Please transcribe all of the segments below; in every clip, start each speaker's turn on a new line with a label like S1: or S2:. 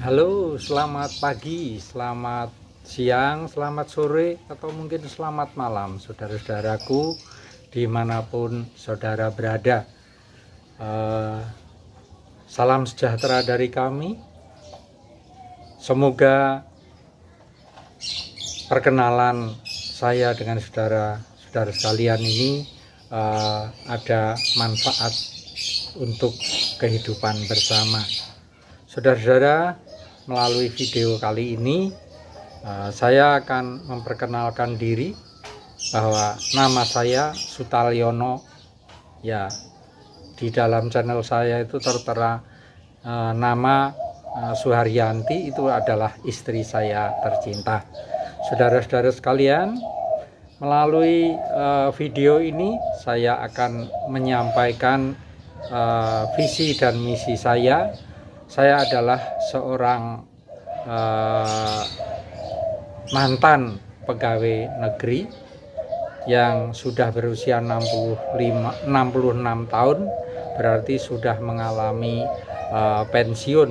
S1: Halo, selamat pagi, selamat siang, selamat sore, atau mungkin selamat malam, saudara-saudaraku, dimanapun saudara berada. Salam sejahtera dari kami. Semoga perkenalan saya dengan saudara-saudara sekalian ini ada manfaat untuk kehidupan bersama. Saudara-saudara, melalui video kali ini saya akan memperkenalkan diri bahwa nama saya Sutalyono. Ya, di dalam channel saya itu tertera nama Suharyanti, itu adalah istri saya tercinta. Saudara-saudara sekalian, melalui video ini saya akan menyampaikan visi dan misi saya. Saya adalah seorang mantan pegawai negeri yang sudah berusia 66 tahun, berarti sudah mengalami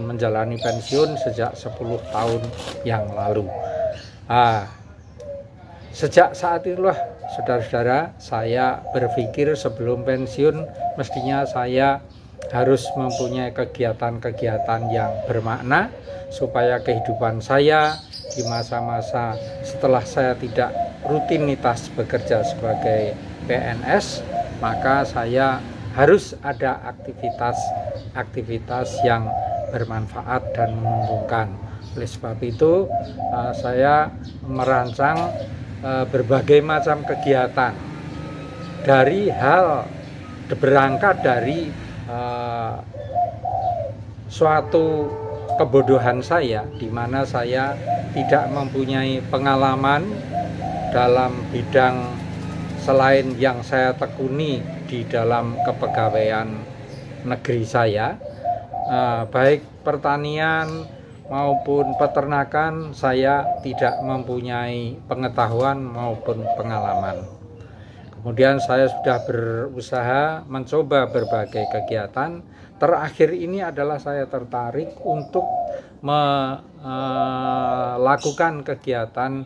S1: menjalani pensiun sejak 10 tahun yang lalu. Sejak saat itulah, saudara-saudara, saya berpikir sebelum pensiun mestinya saya harus mempunyai kegiatan-kegiatan yang bermakna supaya kehidupan saya di masa-masa setelah saya tidak rutinitas bekerja sebagai PNS, maka saya harus ada aktivitas yang bermanfaat dan menguntungkan. Oleh sebab itu saya merancang berbagai macam kegiatan, dari hal berangkat dari suatu kebodohan saya, di mana saya tidak mempunyai pengalaman dalam bidang selain yang saya tekuni di dalam kepegawaian negeri saya, baik pertanian maupun peternakan. Saya tidak mempunyai pengetahuan maupun pengalaman. Kemudian saya sudah berusaha mencoba berbagai kegiatan. Terakhir ini adalah saya tertarik untuk melakukan kegiatan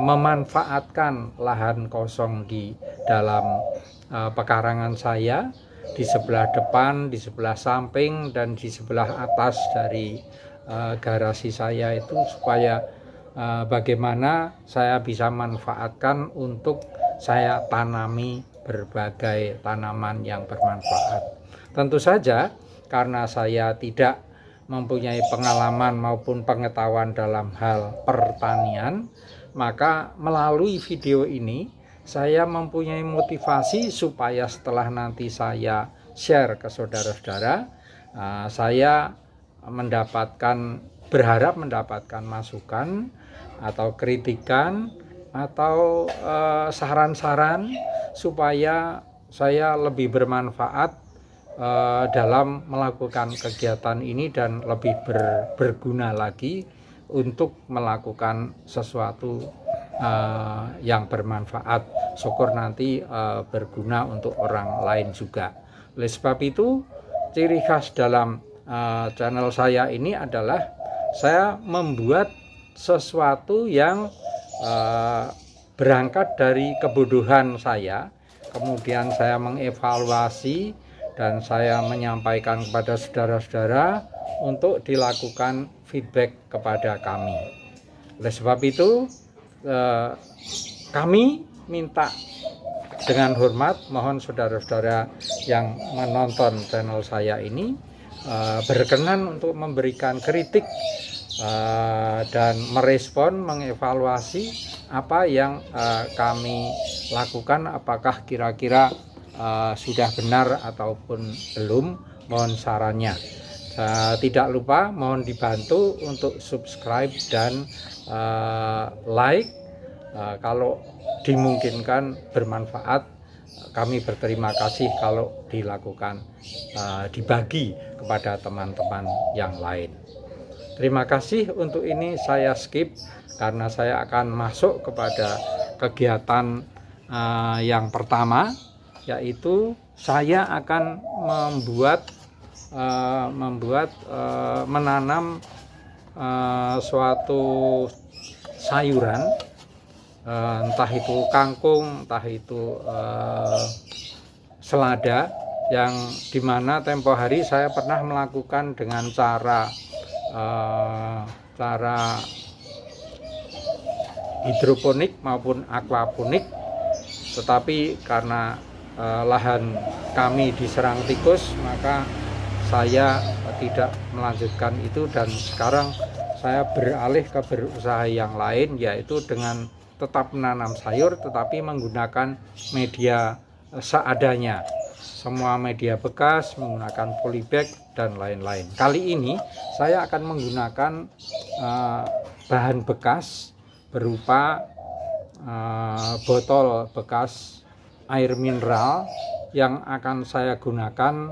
S1: memanfaatkan lahan kosong di dalam pekarangan saya, di sebelah depan, di sebelah samping, dan di sebelah atas dari garasi saya itu, supaya bagaimana saya bisa manfaatkan untuk saya tanami berbagai tanaman yang bermanfaat. Tentu saja karena saya tidak mempunyai pengalaman maupun pengetahuan dalam hal pertanian, maka melalui video ini saya mempunyai motivasi supaya setelah nanti saya share ke saudara-saudara, saya berharap mendapatkan masukan atau kritikan atau saran-saran supaya saya lebih bermanfaat dalam melakukan kegiatan ini dan lebih berguna lagi untuk melakukan sesuatu yang bermanfaat. Syukur nanti berguna untuk orang lain juga. Oleh sebab itu, ciri khas dalam channel saya ini adalah saya membuat sesuatu yang berangkat dari kebodohan saya, kemudian saya mengevaluasi dan saya menyampaikan kepada saudara-saudara untuk dilakukan feedback kepada kami. Oleh sebab itu kami minta dengan hormat, mohon saudara-saudara yang menonton channel saya ini berkenan untuk memberikan kritik dan merespon, mengevaluasi apa yang kami lakukan, apakah kira-kira sudah benar ataupun belum. Mohon sarannya. Tidak lupa mohon dibantu untuk subscribe dan like. Kalau dimungkinkan bermanfaat, kami berterima kasih kalau dilakukan, dibagi kepada teman-teman yang lain. Terima kasih. Untuk ini saya skip karena saya akan masuk kepada kegiatan yang pertama, yaitu saya akan menanam suatu sayuran, entah itu kangkung, entah itu selada, yang dimana tempo hari saya pernah melakukan dengan cara hidroponik maupun aquaponik, tetapi karena lahan kami diserang tikus, maka saya tidak melanjutkan itu, dan sekarang saya beralih ke berusaha yang lain, yaitu dengan tetap menanam sayur tetapi menggunakan media seadanya, semua media bekas, menggunakan polybag dan lain-lain. Kali ini saya akan menggunakan bahan bekas berupa botol bekas air mineral yang akan saya gunakan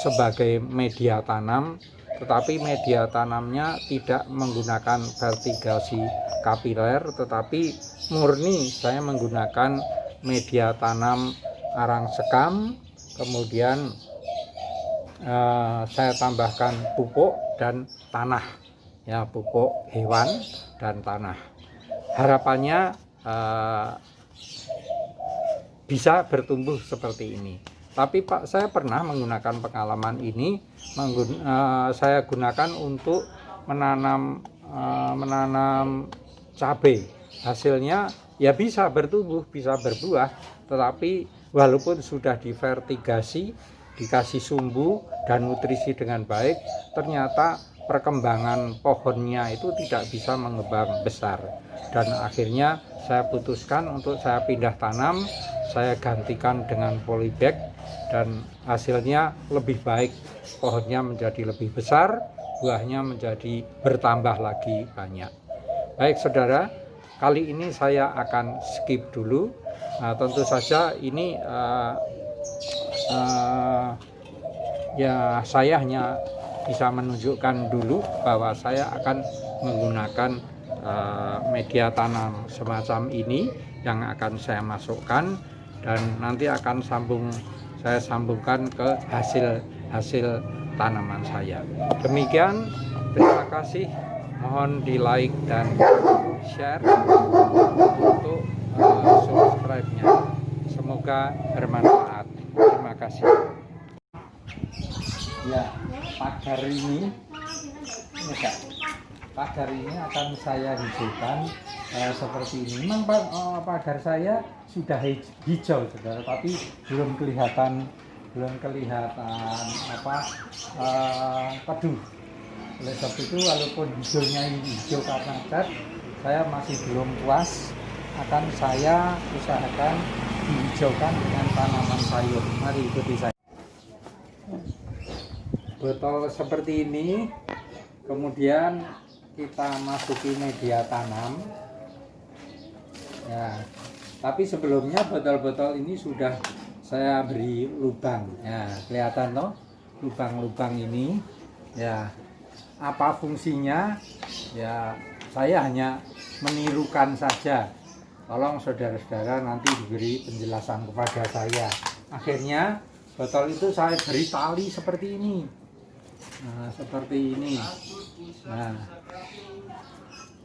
S1: sebagai media tanam, tetapi media tanamnya tidak menggunakan vertigasi kapiler, tetapi murni saya menggunakan media tanam arang sekam, kemudian saya tambahkan pupuk dan tanah, ya, pupuk hewan dan tanah. Harapannya bisa bertumbuh seperti ini. Tapi Pak, saya pernah menggunakan pengalaman ini, saya gunakan untuk menanam cabai. Hasilnya ya bisa bertumbuh, bisa berbuah, tetapi walaupun sudah divertigasi, dikasih sumbu dan nutrisi dengan baik, ternyata perkembangan pohonnya itu tidak bisa mengembang besar. Dan akhirnya saya putuskan untuk saya pindah tanam, saya gantikan dengan polybag, dan hasilnya lebih baik, pohonnya menjadi lebih besar, buahnya menjadi bertambah lagi banyak. Baik saudara, kali ini saya akan skip dulu. Nah, tentu saja ini ya saya hanya bisa menunjukkan dulu bahwa saya akan menggunakan media tanam semacam ini yang akan saya masukkan, dan nanti akan saya sambungkan ke hasil tanaman saya. Demikian, terima kasih, mohon di like dan share untuk subscribe-nya. Semoga bermanfaat. Terima kasih. Ya, pagar ini akan saya hijaukan seperti ini. Memang pagar saya sudah hijau saudara, tapi belum kelihatan teduh. Oleh sebab itu, walaupun hijaunya ini hijau karena cat, saya masih belum puas. Akan saya usahakan dihijaukan dengan tanaman sayur. Mari ikuti saya. Botol seperti ini, kemudian kita masuki media tanam, ya. Tapi sebelumnya botol-botol ini sudah saya beri lubang, ya, kelihatan toh lubang-lubang ini, ya. Apa fungsinya? Ya, saya hanya menirukan saja. Tolong saudara-saudara nanti diberi penjelasan kepada saya. Akhirnya botol itu saya beri tali seperti ini. Nah, seperti ini. Nah,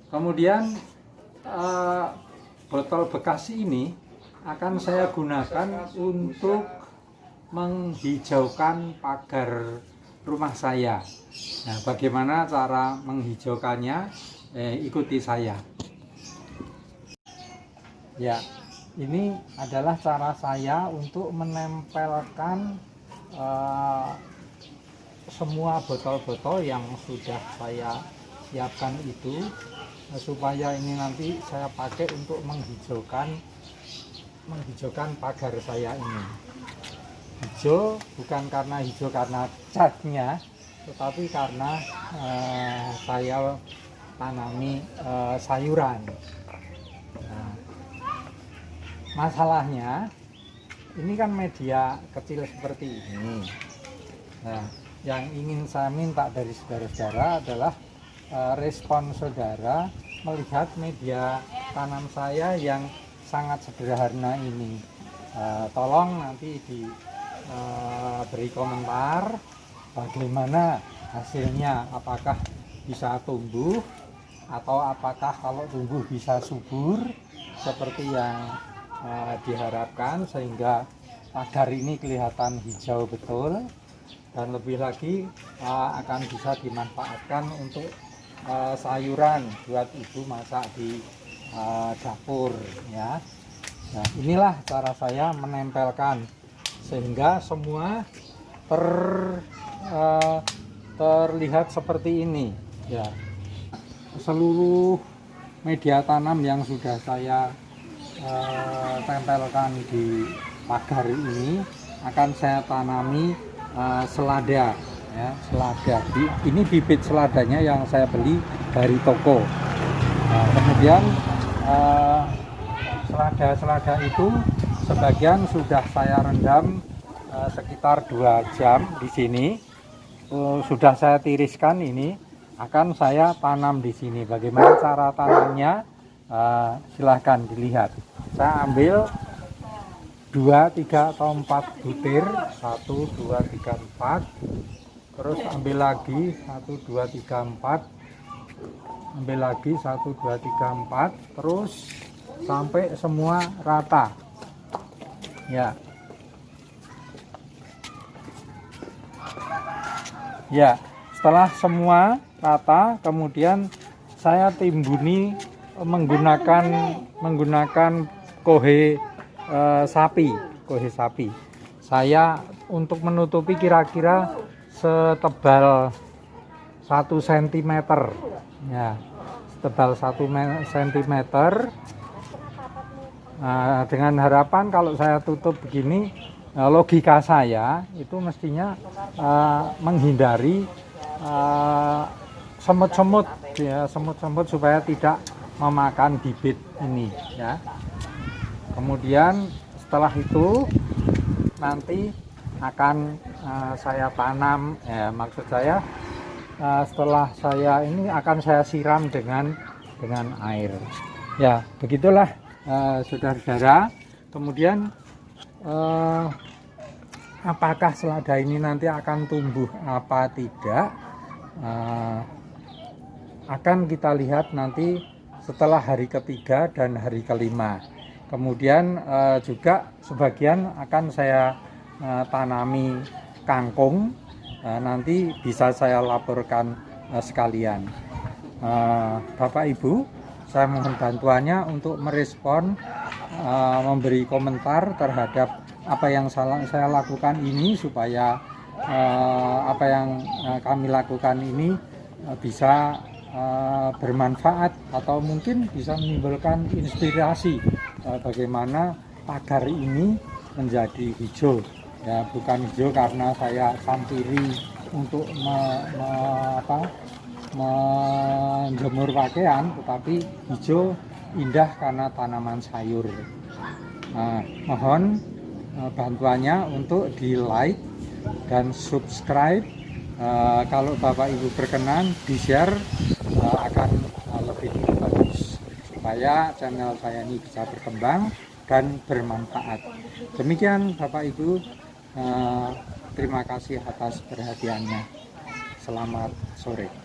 S1: kemudian botol bekas ini akan saya gunakan untuk menghijaukan pagar rumah saya. Nah, bagaimana cara menghijaukannya? Ikuti saya. Ya, ini adalah cara saya untuk menempelkan semua botol-botol yang sudah saya siapkan itu, supaya ini nanti saya pakai untuk menghijaukan pagar saya ini. Hijau bukan karena hijau karena catnya, tetapi karena saya tanami sayuran. Nah, masalahnya ini kan media kecil seperti ini. Nah, yang ingin saya minta dari saudara-saudara adalah respon saudara melihat media tanam saya yang sangat sederhana ini. Tolong nanti diberi komentar bagaimana hasilnya, apakah bisa tumbuh, atau apakah kalau tumbuh bisa subur seperti yang diharapkan, sehingga pagar ini kelihatan hijau betul, dan lebih lagi akan bisa dimanfaatkan untuk sayuran buat ibu masak di dapur ya. Nah, inilah cara saya menempelkan sehingga semua terlihat seperti ini ya. Seluruh media tanam yang sudah saya tempelkan di pagar ini akan saya tanami selada ya, selada. Ini bibit seladanya yang saya beli dari toko. Nah, kemudian selada itu sebagian sudah saya rendam sekitar 2 jam di sini. Sudah saya tiriskan, ini akan saya tanam di sini. Bagaimana cara tanamnya? Silahkan dilihat. Saya ambil 2, 3 atau 4 butir, 1, 2, 3, 4, terus ambil lagi 1, 2, 3, 4, ambil lagi 1, 2, 3, 4, terus sampai semua rata ya. Ya, setelah semua rata, kemudian saya timbuni menggunakan kohe sapi. Saya untuk menutupi kira-kira setebal 1 cm ya, setebal 1 cm. Nah, dengan harapan kalau saya tutup begini, logika saya itu mestinya menghindari semut-semut ya, semut-semut supaya tidak memakan bibit ini ya. Kemudian setelah itu nanti akan saya tanam ya, maksud saya setelah saya ini akan saya siram dengan air ya. Begitulah saudara-saudara. Kemudian apakah selada ini nanti akan tumbuh apa tidak, akan kita lihat nanti setelah hari ketiga dan hari kelima. Kemudian juga sebagian akan saya tanami kangkung, nanti bisa saya laporkan sekalian. Bapak Ibu, saya mohon bantuannya untuk merespon, memberi komentar terhadap apa yang saya lakukan ini, supaya apa yang kami lakukan ini bisa bermanfaat atau mungkin bisa menimbulkan inspirasi bagaimana pagar ini menjadi hijau ya. Bukan hijau karena saya sampiri untuk menjemur pakaian, tetapi hijau indah karena tanaman sayur. Mohon bantuannya untuk di like dan subscribe. Kalau Bapak Ibu berkenan di share, akan lebih bagus supaya channel saya ini bisa berkembang dan bermanfaat. Demikian Bapak Ibu, terima kasih atas perhatiannya. Selamat sore.